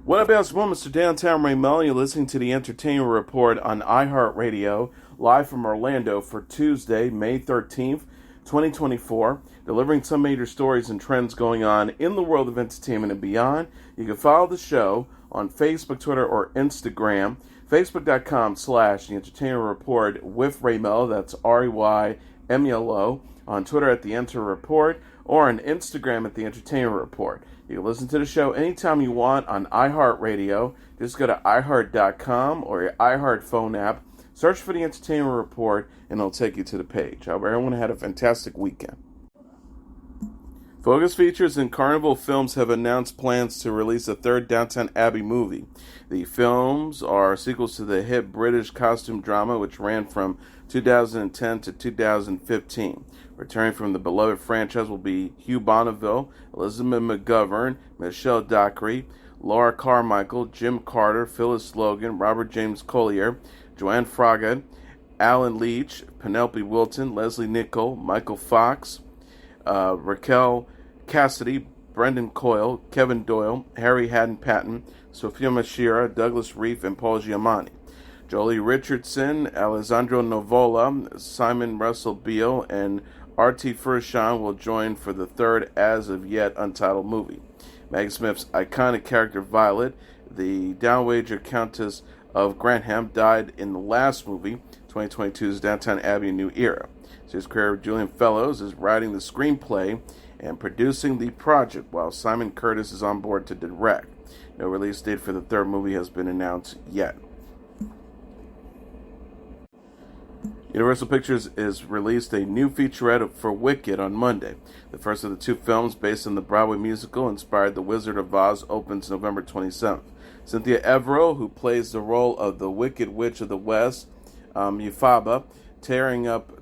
What up, everyone? Mr. Downtown Melo. You're listening to the Entertainment Report on iHeartRadio, live from Orlando for Tuesday, May 13th, 2024, delivering some major stories and trends going on in the world of entertainment and beyond. You can follow the show on Facebook, Twitter, or Instagram. Facebook.com/The Entertainment Report with Ray Melo. That's REYMELO. On Twitter at The Enter Report, or on Instagram at The Entertainment Report. You can listen to the show anytime you want on iHeartRadio. Just go to iHeart.com or your iHeart phone app. Search for The Entertainment Report, and it'll take you to the page. I hope everyone had a fantastic weekend. Focus Features and Carnival Films have announced plans to release a third Downton Abbey movie. The films are sequels to the hit British costume drama, which ran from 2010 to 2015. Returning from the beloved franchise will be Hugh Bonneville, Elizabeth McGovern, Michelle Dockery, Laura Carmichael, Jim Carter, Phyllis Logan, Robert James Collier, Joanne Froggatt, Alan Leach, Penelope Wilton, Leslie Nichol, Michael Fox, Raquel Cassidy, Brendan Coyle, Kevin Doyle, Harry Haddon Patton, Sophia Mashira, Douglas Reef, and Paul Giamatti. Jolie Richardson, Alessandro Novola, Simon Russell Beale, and R.T. Furshan will join for the third as-of-yet untitled movie. Maggie Smith's iconic character Violet, the dowager Countess of Grantham, died in the last movie, 2022's Downton Abbey: A New Era. His career, Julian Fellows is writing the screenplay and producing the project, while Simon Curtis is on board to direct. No release date for the third movie has been announced yet. Universal Pictures has released a new featurette for Wicked on Monday. The first of the two films, based on the Broadway musical inspired The Wizard of Oz, opens November 27th. Cynthia Evero, who plays the role of the Wicked Witch of the West, Ephaba,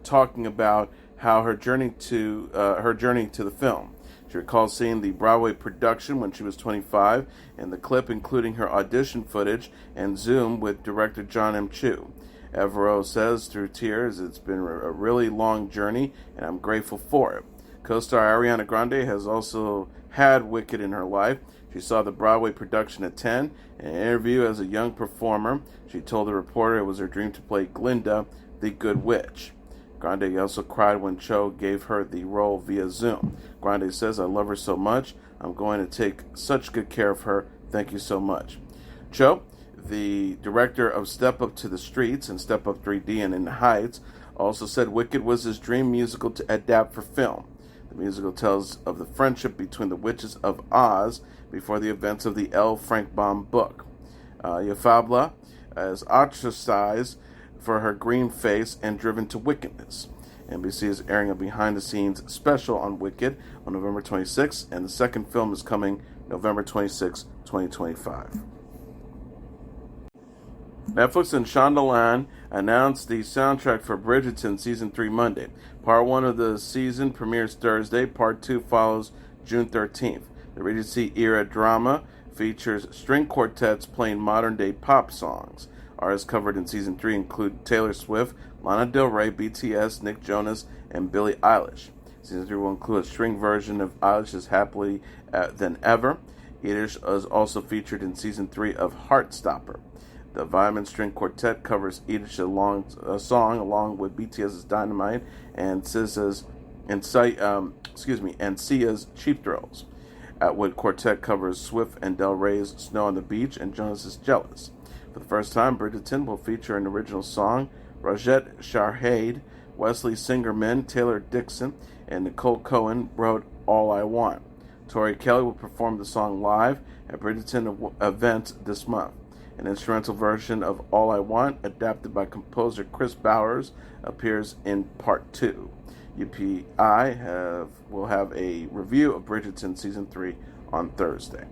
talking about how her journey to the film. She recalls seeing the Broadway production when she was 25, and the clip including her audition footage and Zoom with director John M. Chu. Evero says through tears, "It's been a really long journey, and I'm grateful for it." Co-star Ariana Grande has also had Wicked in her life. She saw the Broadway production at 10. In an interview as a young performer, she told the reporter it was her dream to play Glinda, the Good Witch. Grande also cried when Cho gave her the role via Zoom. Grande says, "I love her so much. I'm going to take such good care of her. Thank you so much." Cho, the director of Step Up to the Streets and Step Up 3D and In the Heights, also said Wicked was his dream musical to adapt for film. The musical tells of the friendship between the witches of Oz before the events of the L. Frank Baum book. Ephaba is ostracized for her green face and driven to wickedness. NBC is airing a behind-the-scenes special on Wicked on November 26th, and the second film is coming November 26, 2025. Netflix and Shondaland announced the soundtrack for Bridgerton Season 3 Monday. Part 1 of the season premieres Thursday. Part 2 follows June 13th. The Regency-era drama features string quartets playing modern-day pop songs. Artists covered in Season 3 include Taylor Swift, Lana Del Rey, BTS, Nick Jonas, and Billie Eilish. Season 3 will include a string version of Eilish's Happily Than Ever. Yiddish is also featured in Season 3 of Heartstopper. The Vitamin String Quartet covers Yiddish song along with BTS's Dynamite and Sia's Cheap Thrills. Atwood Quartet covers Swift and Del Rey's Snow on the Beach and Jonas' Jealous. For the first time, Bridgerton will feature an original song. Rajat Shahade, Wesley Singerman, Taylor Dixon, and Nicole Cohen wrote All I Want. Tori Kelly will perform the song live at Bridgerton event this month. An instrumental version of All I Want, adapted by composer Chris Bowers, appears in Part 2. UPI will have a review of Bridgerton Season 3 on Thursday.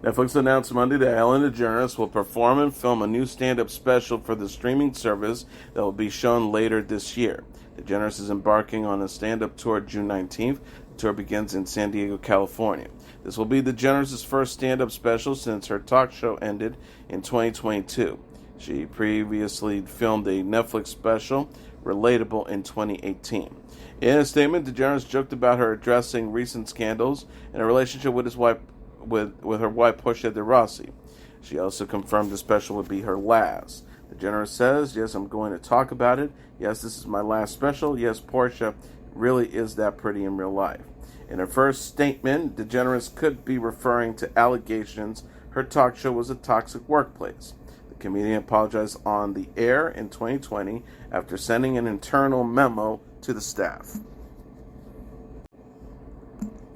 Netflix announced Monday that Ellen DeGeneres will perform and film a new stand-up special for the streaming service that will be shown later this year. DeGeneres is embarking on a stand-up tour June 19th. The tour begins in San Diego, California. This will be DeGeneres' first stand-up special since her talk show ended in 2022. She previously filmed a Netflix special, Relatable, in 2018. In a statement, DeGeneres joked about her addressing recent scandals and a relationship with his wife, with her wife Portia de Rossi. She also confirmed the special would be her last. DeGeneres says, "Yes, I'm going to talk about it. Yes, this is my last special. Yes, Portia really is that pretty in real life." In her first statement, DeGeneres could be referring to allegations her talk show was a toxic workplace. The comedian apologized on the air in 2020 after sending an internal memo to the staff.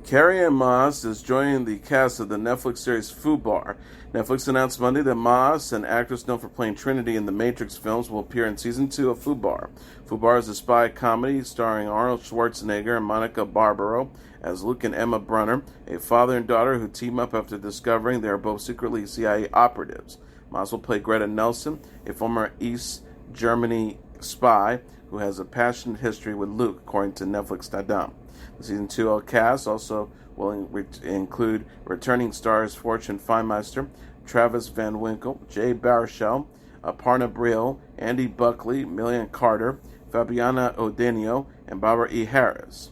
Carrie-Anne Moss is joining the cast of the Netflix series FUBAR. Netflix announced Monday that Moss, an actress known for playing Trinity in the Matrix films, will appear in Season 2 of FUBAR. FUBAR is a spy comedy starring Arnold Schwarzenegger and Monica Barbaro as Luke and Emma Brunner, a father and daughter who team up after discovering they are both secretly CIA operatives. Moss will play Greta Nelson, a former East Germany spy who has a passionate history with Luke, according to Netflix.com. The Season 2 cast also will include returning stars Fortune Feimeister, Travis Van Winkle, Jay Baruchel, Aparna Brill, Andy Buckley, Millian Carter, Fabiana Odenio, and Barbara E. Harris.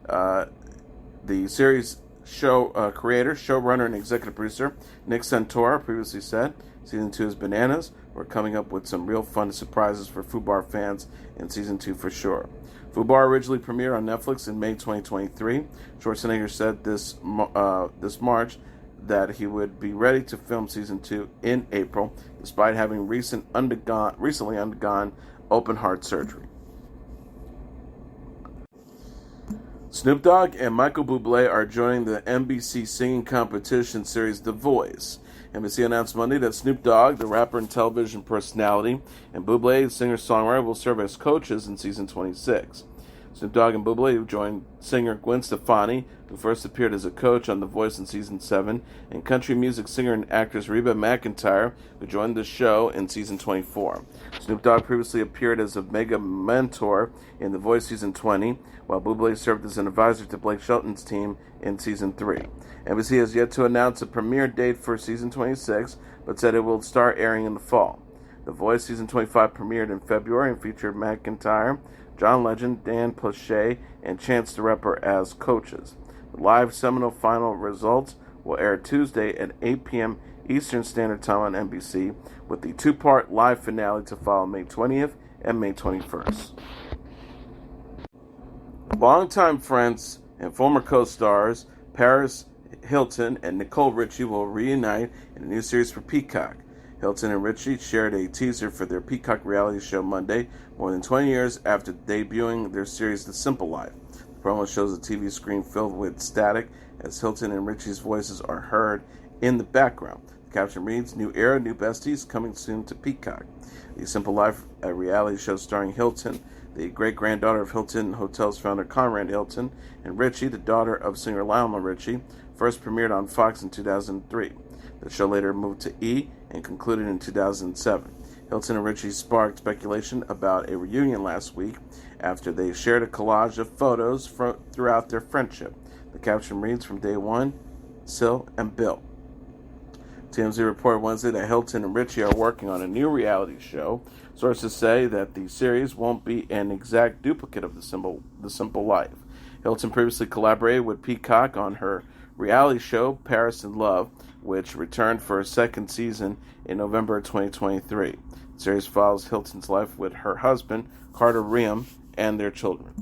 The series creator, showrunner, and executive producer Nick Santora previously said, Season 2 is bananas. We're coming up with some real fun surprises for FUBAR fans in Season 2 for sure. FUBAR originally premiered on Netflix in May 2023. Schwarzenegger said this March that he would be ready to film Season 2 in April, despite having recently undergone open heart surgery. Snoop Dogg and Michael Buble are joining the NBC singing competition series The Voice. NBC announced Monday that Snoop Dogg, the rapper and television personality, and Buble, the singer-songwriter, will serve as coaches in Season 26. Snoop Dogg and Buble joined singer Gwen Stefani, who first appeared as a coach on The Voice in Season 7, and country music singer and actress Reba McEntire, who joined the show in Season 24. Snoop Dogg previously appeared as a mega mentor in The Voice Season 20, while Buble served as an advisor to Blake Shelton's team in Season 3. NBC has yet to announce a premiere date for Season 26, but said it will start airing in the fall. The Voice Season 25 premiered in February and featured McIntyre, John Legend, Dan Plauché, and Chance the Rapper as coaches. The live seminal final results will air Tuesday at 8 p.m. Eastern Standard Time on NBC, with the two-part live finale to follow May 20th and May 21st. Longtime friends and former co-stars Paris Hilton and Nicole Richie will reunite in a new series for Peacock. Hilton and Richie shared a teaser for their Peacock reality show Monday, more than 20 years after debuting their series The Simple Life. The promo shows a TV screen filled with static as Hilton and Richie's voices are heard in the background. The caption reads, "New era, new besties, coming soon to Peacock." The Simple Life, a reality show starring Hilton, the great-granddaughter of Hilton Hotels founder Conrad Hilton, and Richie, the daughter of singer Lionel Richie, first premiered on Fox in 2003. The show later moved to E! And concluded in 2007. Hilton and Richie sparked speculation about a reunion last week after they shared a collage of photos throughout their friendship. The caption reads, "From day one, Sil and Bill." TMZ reported Wednesday that Hilton and Richie are working on a new reality show. Sources say that the series won't be an exact duplicate of The Simple Life. Hilton previously collaborated with Peacock on her reality show Paris in Love, which returned for a second season in November 2023. The series follows Hilton's life with her husband, Carter Reum, and their children.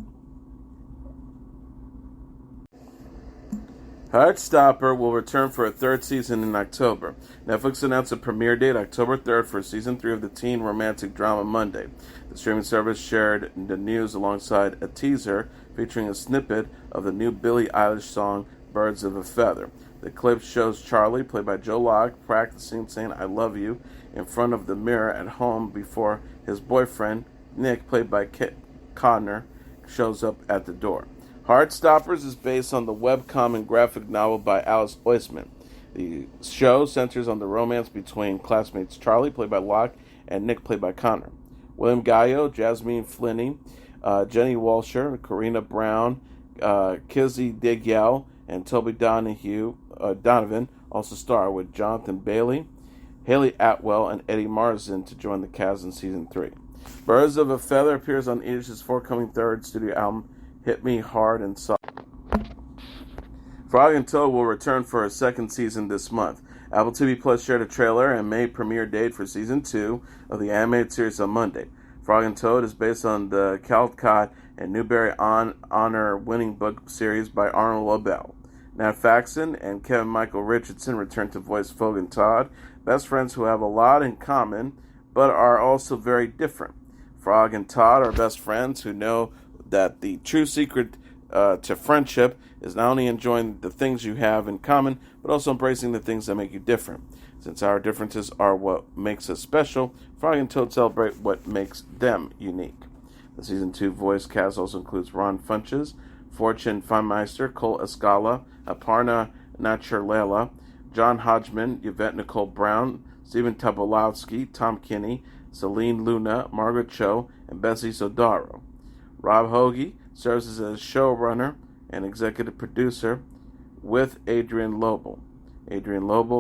Heartstopper will return for a third season in October. Netflix announced a premiere date October 3rd for Season 3 of the teen romantic drama Monday. The streaming service shared the news alongside a teaser featuring a snippet of the new Billie Eilish song Birds of a Feather. The clip shows Charlie, played by Joe Locke, practicing saying "I love you" in front of the mirror at home before his boyfriend, Nick, played by Kit Connor, shows up at the door. Heartstoppers is based on the webcomic and graphic novel by Alice Oisman. The show centers on the romance between classmates Charlie, played by Locke, and Nick, played by Connor. William Gallo, Jasmine Flinney, Jenny Walsher, Karina Brown, Kizzy Digyal, and Toby Donovan also star, with Jonathan Bailey, Haley Atwell, and Eddie Marzin to join the cast in Season 3. Birds of a Feather appears on Edish's forthcoming third studio album, hit me hard and soft. Frog and Toad will return for a second season this month. Apple TV Plus shared a trailer and May premiere date for Season 2 of the animated series on Monday. Frog and Toad is based on the Caldecott and Newbery Honor-winning book series by Arnold Lobel. Nat Faxon and Kevin Michael Richardson return to voice Frog and Toad, best friends who have a lot in common, but are also very different. Frog and Todd are best friends who know that the true secret to friendship is not only enjoying the things you have in common, but also embracing the things that make you different. Since our differences are what makes us special, Frog and Toad celebrate what makes them unique. The Season 2 voice cast also includes Ron Funches, Fortune Feinmeister, Cole Escala, Aparna Nacharlela, John Hodgman, Yvette Nicole Brown, Stephen Tobolowsky, Tom Kinney, Celine Luna, Margaret Cho, and Bessie Sodaro. Rob Hoagie serves as a showrunner and executive producer with Adrian Lobel,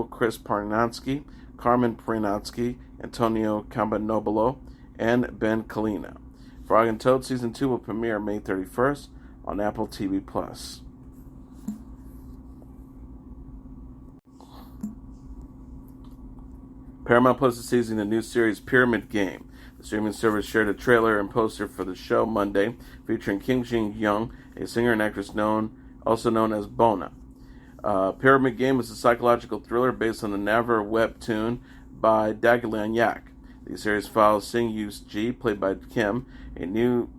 Chris Parnansky, Carmen Prinansky, Antonio Campanobolo, and Ben Kalina. Frog and Toad Season 2 will premiere May 31st on Apple TV+. Paramount Plus is teasing the new series Pyramid Game. The streaming service shared a trailer and poster for the show Monday, featuring Kim Jin-young, a singer and actress also known as Bona. Pyramid Game is a psychological thriller based on the Naver webtoon by Dagulan Yak. The series follows Sing Yus-ji, played by Kim, a new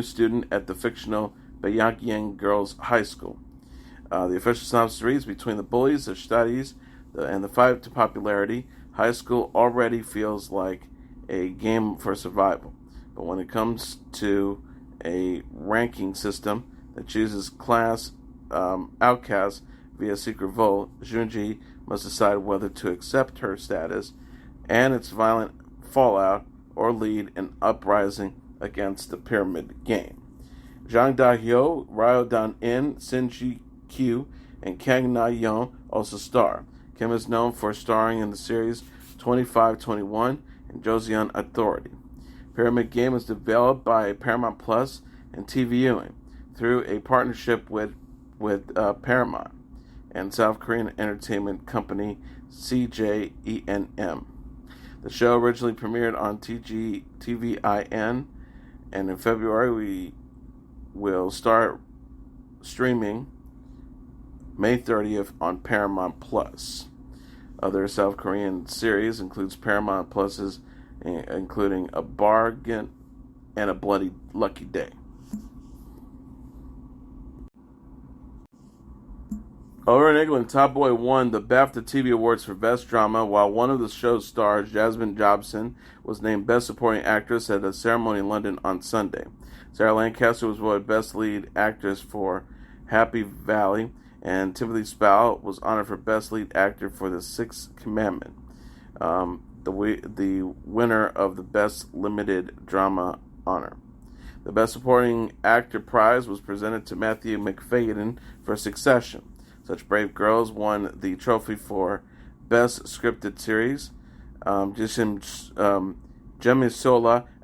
student at the fictional Baekhyang Girls High School. The official synopsis reads, between the bullies, the studies, and the fight to popularity, high school already feels like a game for survival. But when it comes to a ranking system that chooses class outcasts via secret vote, Junji must decide whether to accept her status and its violent fallout or lead an uprising against the Pyramid Game. Jang Da-hyo, Ryo Dan-in, Shin Ji-kyu, and Kang Na-yeon also star. Kim is known for starring in the series 2521 and Joseon Authority. Pyramid Game is developed by Paramount Plus and TVUing through a partnership with Paramount and South Korean entertainment company CJENM. The show originally premiered on TVIN, and in February we will start streaming May 30th on Paramount Plus. Other South Korean series includes Paramount Plus's, including A Bargain and A Bloody Lucky Day. Over in England, Top Boy won the BAFTA TV Awards for Best Drama, while one of the show's stars, Jasmine Jobson, was named Best Supporting Actress at a ceremony in London on Sunday. Sarah Lancaster was voted Best Lead Actress for Happy Valley, and Timothy Spall was honored for Best Lead Actor for The Sixth Commandment, the winner of the Best Limited Drama honor. The Best Supporting Actor prize was presented to Matthew Macfadyen for Succession. Such Brave Girls won the trophy for Best Scripted Series. Jemisola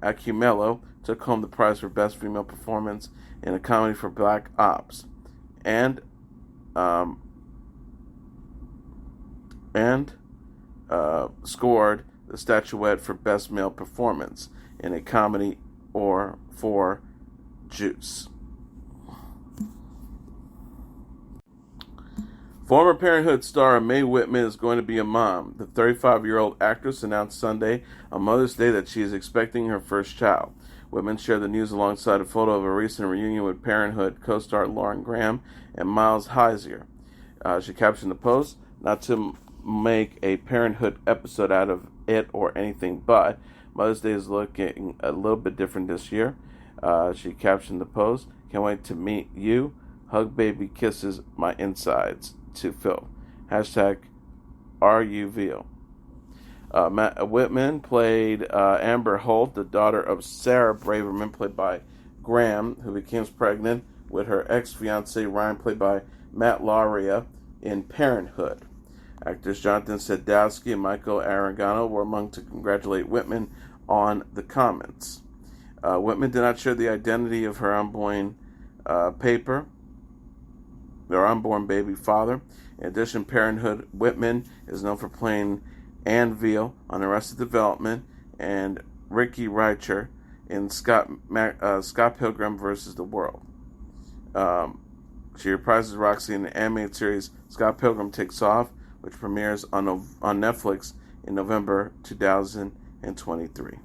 Akimelo took home the prize for Best Female Performance in a Comedy for Black Ops, and scored the statuette for Best Male Performance in a Comedy or for Juice. Former Parenthood star Mae Whitman is going to be a mom. The 35-year-old actress announced Sunday on Mother's Day that she is expecting her first child. Whitman shared the news alongside a photo of a recent reunion with Parenthood co-star Lauren Graham and Miles Heiser. She captioned the post, "Not to make a Parenthood episode out of it or anything, but Mother's Day is looking a little bit different this year." She captioned the post, "Can't wait to meet you. Hug baby kisses my insides to Phil. Hashtag RUVO." Matt Whitman played Amber Holt, the daughter of Sarah Braverman, played by Graham, who became pregnant with her ex-fiancé Ryan, played by Matt Lauria, in Parenthood. Actors Jonathan Sadowski and Michael Aragano were among to congratulate Whitman on the comments. Whitman did not share the identity of her unborn their unborn baby father. In addition, Parenthood Whitman is known for playing Anne Veal on Arrested Development and Ricky Reicher in Scott Pilgrim vs. the World. She reprises Roxy in the animated series Scott Pilgrim Takes Off, which premieres on Netflix in November 2023.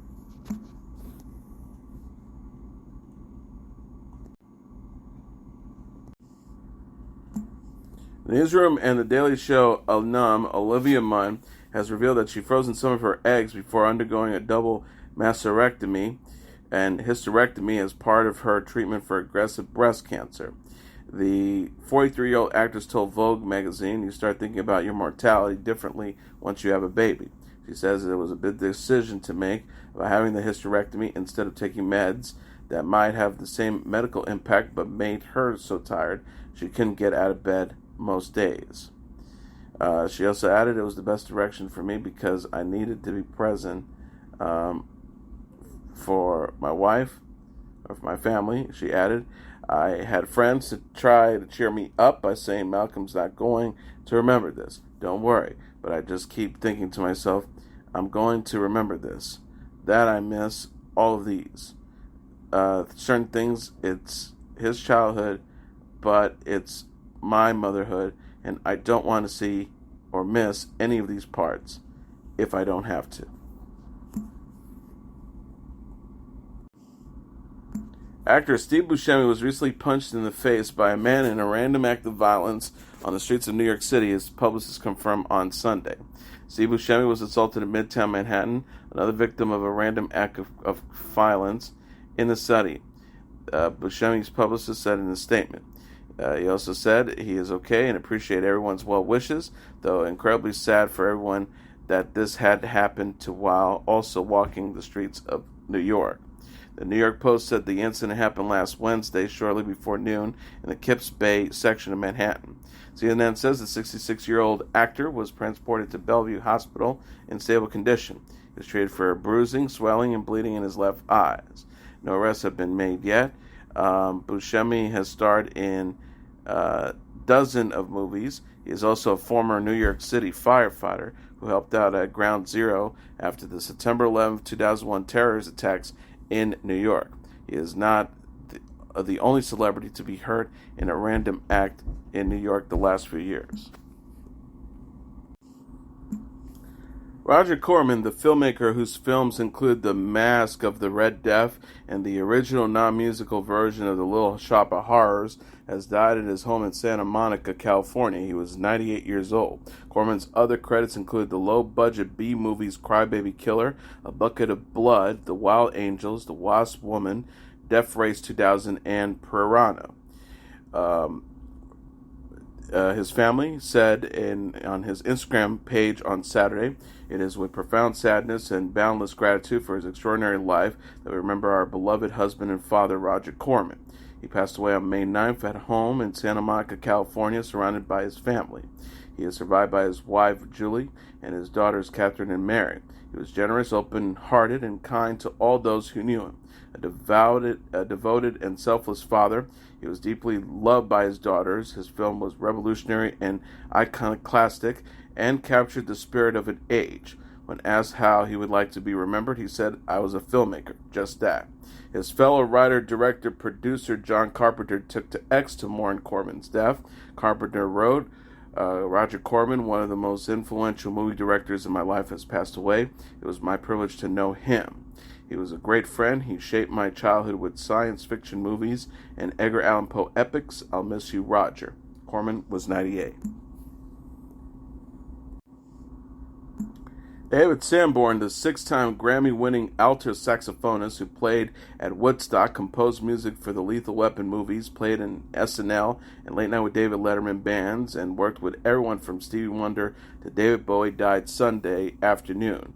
The Newsroom and The Daily Show alum Olivia Munn has revealed that she frozen some of her eggs before undergoing a double mastectomy and hysterectomy as part of her treatment for aggressive breast cancer. The 43-year-old actress told Vogue magazine, "You start thinking about your mortality differently once you have a baby." She says it was a big decision to make about having the hysterectomy instead of taking meds that might have the same medical impact but made her so tired she couldn't get out of bed most days. She also added, "It was the best direction for me because I needed to be present for my wife, or for my family." She added, "I had friends to try to cheer me up by saying Malcolm's not going to remember this. Don't worry. But I just keep thinking to myself, I'm going to remember this. That I miss all of these. Certain things, it's his childhood, but it's my motherhood, and I don't want to see or miss any of these parts if I don't have to." Actor Steve Buscemi was recently punched in the face by a man in a random act of violence on the streets of New York City, his publicists confirmed on Sunday. Steve Buscemi was assaulted in Midtown Manhattan, another victim of a random act of violence in the city, Buscemi's publicist said in a statement. He also said he is okay and appreciate everyone's well wishes, though incredibly sad for everyone that this had happened to while also walking the streets of New York. The New York Post said the incident happened last Wednesday, shortly before noon, in the Kips Bay section of Manhattan. CNN says the 66-year-old actor was transported to Bellevue Hospital in stable condition. He was treated for bruising, swelling, and bleeding in his left eyes. No arrests have been made yet. Buscemi has starred in dozen of movies. He is also a former New York City firefighter who helped out at Ground Zero after the September 11, 2001 terrorist attacks in New York. He is not the only celebrity to be hurt in a random act in New York the last few years. Roger Corman, the filmmaker whose films include The Mask of the Red Death and the original non-musical version of The Little Shop of Horrors, has died at his home in Santa Monica, California. He was 98 years old. Corman's other credits include the low-budget B-movies Crybaby Killer, A Bucket of Blood, The Wild Angels, The Wasp Woman, Death Race 2000, and Piranha. His family said on his Instagram page on Saturday, "It is with profound sadness and boundless gratitude for his extraordinary life that we remember our beloved husband and father, Roger Corman. He passed away on May 9th at home in Santa Monica, California, surrounded by his family. He is survived by his wife, Julie, and his daughters, Catherine and Mary. He was generous, open-hearted, and kind to all those who knew him. A devoted and selfless father. He was deeply loved by his daughters. His film was revolutionary and iconoclastic and captured the spirit of an age. When asked how he would like to be remembered, he said, 'I was a filmmaker, just that.' His fellow writer, director, producer John Carpenter took to X to mourn Corman's death. Carpenter wrote, Roger Corman, one of the most influential movie directors in my life, has passed away. It was my privilege to know him. He was a great friend. He shaped my childhood with science fiction movies and Edgar Allan Poe epics. I'll miss you, Roger." Corman was 98. David Sanborn, the six-time Grammy-winning alto saxophonist who played at Woodstock, composed music for the Lethal Weapon movies, played in SNL and Late Night with David Letterman bands, and worked with everyone from Stevie Wonder to David Bowie, died Sunday afternoon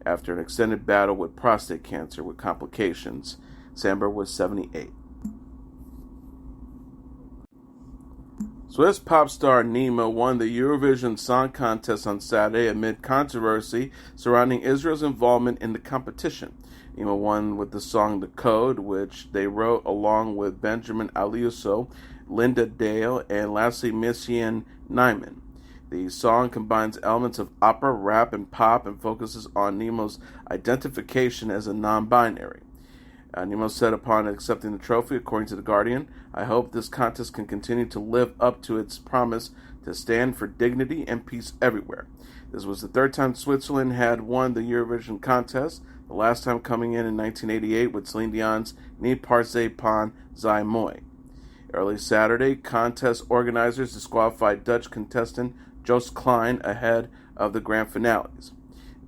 after an extended battle with prostate cancer with complications. Sanborn was 78. Swiss pop star Nemo won the Eurovision Song Contest on Saturday amid controversy surrounding Israel's involvement in the competition. Nemo won with the song The Code, which they wrote along with Benjamin Aliuso, Linda Dale, and lastly Messian Nyman. The song combines elements of opera, rap, and pop and focuses on Nemo's identification as a non-binary. Nemo said upon accepting the trophy, according to The Guardian, "I hope this contest can continue to live up to its promise to stand for dignity and peace everywhere." This was the third time Switzerland had won the Eurovision contest, the last time coming in 1988 with Celine Dion's Ne partez pas si moi. Early Saturday, contest organizers disqualified Dutch contestant Joost Klein ahead of the grand finales.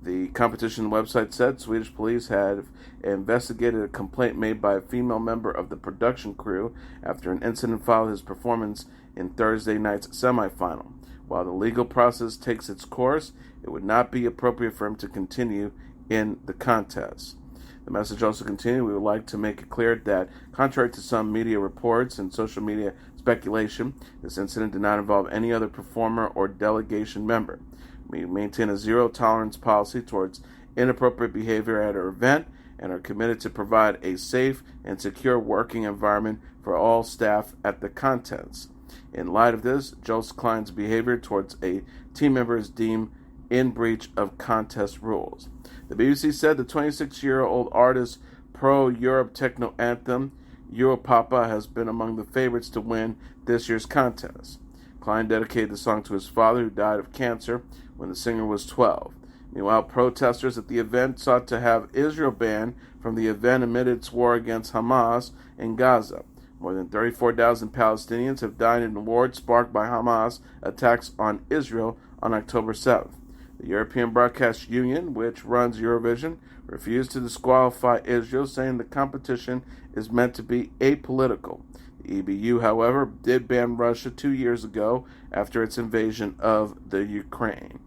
The competition website said Swedish police had investigated a complaint made by a female member of the production crew after an incident followed his performance in Thursday night's semifinal. While the legal process takes its course, it would not be appropriate for him to continue in the contest. The message also continued, "We would like to make it clear that, contrary to some media reports and social media speculation, this incident did not involve any other performer or delegation member. We maintain a zero-tolerance policy towards inappropriate behavior at our event and are committed to provide a safe and secure working environment for all staff at the contest." In light of this, Joost Klein's behavior towards a team member is deemed in breach of contest rules. The BBC said the 26-year-old artist's pro-Europe techno anthem, Europapa, has been among the favorites to win this year's contest. Klein dedicated the song to his father, who died of cancer when the singer was 12. Meanwhile, protesters at the event sought to have Israel banned from the event amid its war against Hamas in Gaza. More than 34,000 Palestinians have died in the war sparked by Hamas attacks on Israel on October 7th. The European Broadcast Union, which runs Eurovision, refused to disqualify Israel, saying the competition is meant to be apolitical. The EBU, however, did ban Russia 2 years ago after its invasion of the Ukraine.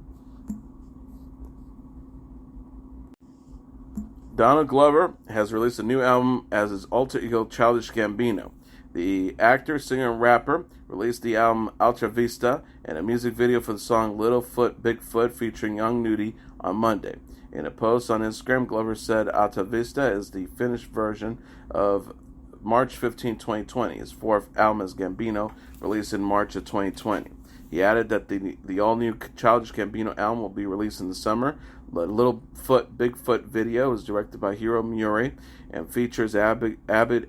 Donald Glover has released a new album as his alter ego Childish Gambino. The actor, singer, and rapper released the album Alta Vista and a music video for the song Little Foot, Big Foot featuring Young Nudie on Monday. In a post on Instagram, Glover said Alta Vista is the finished version of March 15, 2020, his fourth album as Gambino, released in March of 2020. He added that the all-new Childish Gambino album will be released in the summer. The Little Foot, Big Foot video is directed by Hiro Murai and features Abbott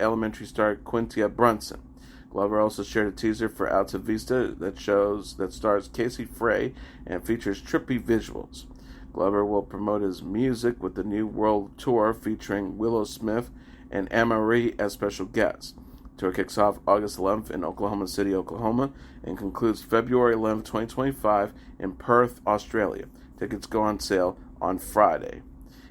Elementary star Quintia Brunson. Glover also shared a teaser for Alta Vista that stars Casey Frey and features trippy visuals. Glover will promote his music with the new world tour featuring Willow Smith and Anne-Marie as special guests. The tour kicks off August 11th in Oklahoma City, Oklahoma, and concludes February 11th, 2025 in Perth, Australia. Tickets go on sale on Friday.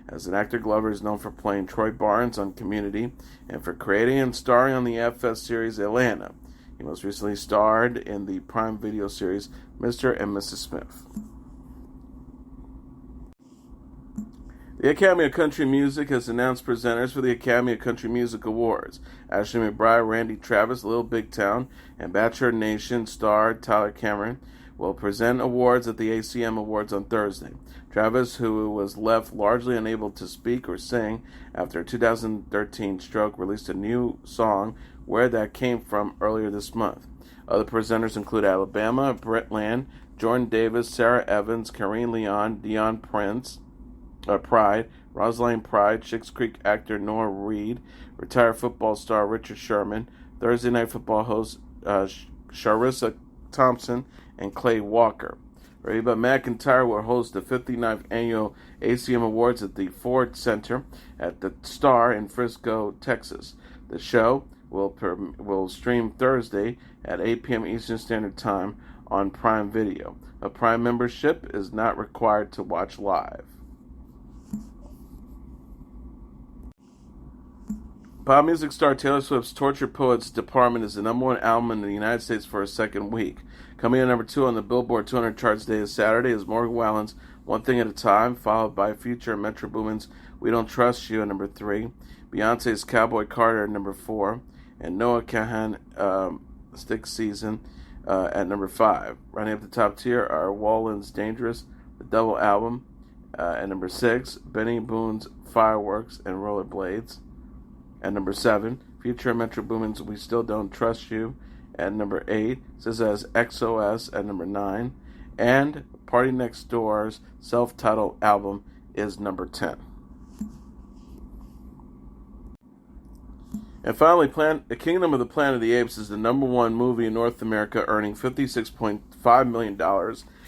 As an actor, Glover is known for playing Troy Barnes on Community and for creating and starring on the FS series Atlanta. He most recently starred in the Prime Video series Mr. and Mrs. Smith. The Academy of Country Music has announced presenters for the Academy of Country Music Awards. Ashley McBryde, Randy Travis, Little Big Town, and Bachelor Nation star Tyler Cameron will present awards at the ACM Awards on Thursday. Travis, who was left largely unable to speak or sing after a 2013 stroke, released a new song, Where That Came From, earlier this month. Other presenters include Alabama, Brett Land, Jordan Davis, Sarah Evans, Karine Leon, Dion Pride, Rosalind Pride, Schitt's Creek actor Nora Reed, retired football star Richard Sherman, Thursday Night Football host Sharissa Thompson, and Clay Walker. Reba McEntire will host the 59th annual ACM Awards at the Ford Center at the Star in Frisco, Texas. The show will stream Thursday at 8 p.m. Eastern Standard Time on Prime Video. A Prime membership is not required to watch live. Pop music star Taylor Swift's Tortured Poets Department is the number one album in the United States for a second week. Coming in number 2 on the Billboard 200 charts today is Saturday is Morgan Wallen's One Thing at a Time, followed by Future and Metro Boomin's We Don't Trust You at number 3, Beyonce's Cowboy Carter at number 4, and Noah Kahan Stick Season at number 5. Running up the top tier are Wallen's Dangerous, the double album, at number 6. Benny Boone's Fireworks and Rollerblades, at number 7. Future Metro Boomin's We Still Don't Trust You, at number 8. SZA's XOS at number 9. And Party Next Door's self-titled album is number 10. And finally, The Kingdom of the Planet of the Apes is the number 1 movie in North America, earning $56.5 million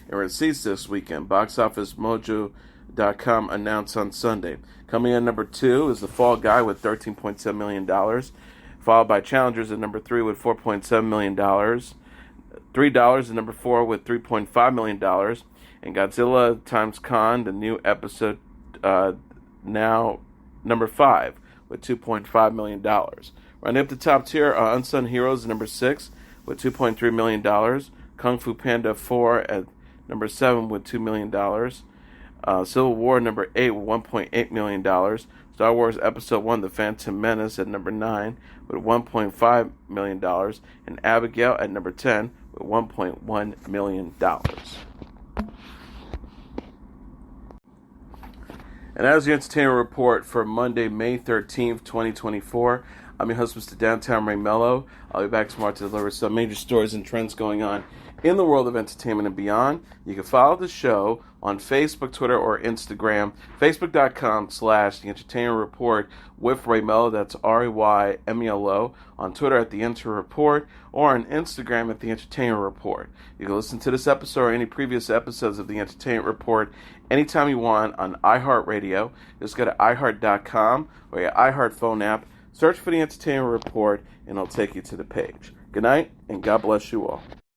in receipts this weekend. BoxOfficeMojo.com announced on Sunday. Coming in number 2 is The Fall Guy with $13.7 million, followed by Challengers at number 3 with $4.7 million, $3 at number 4 with $3.5 million, and Godzilla x Kong, the new episode, now number 5 with $2.5 million. Running up the top tier are Unsung Heroes at number 6 with $2.3 million, Kung Fu Panda 4 at number 7 with $2 million, Civil War number 8 with $1.8 million, Star Wars Episode 1 The Phantom Menace at number 9 with $1.5 million, and Abigail at number 10 with $1.1 million. And that was your entertainment report for Monday, May 13th, 2024. I'm your host, Mr. Downtown Ray Melo. I'll be back tomorrow to deliver some major stories and trends going on in the world of entertainment and beyond. You can follow the show on Facebook, Twitter, or Instagram. Facebook.com/The Entertainment Report with Ray Melo. That's RAYMELO. On Twitter at The Enter Report, or on Instagram at The Entertainment Report. You can listen to this episode or any previous episodes of The Entertainment Report anytime you want on iHeartRadio. Just go to iHeart.com or your iHeart phone app. Search for The Entertainment Report, and it'll take you to the page. Good night, and God bless you all.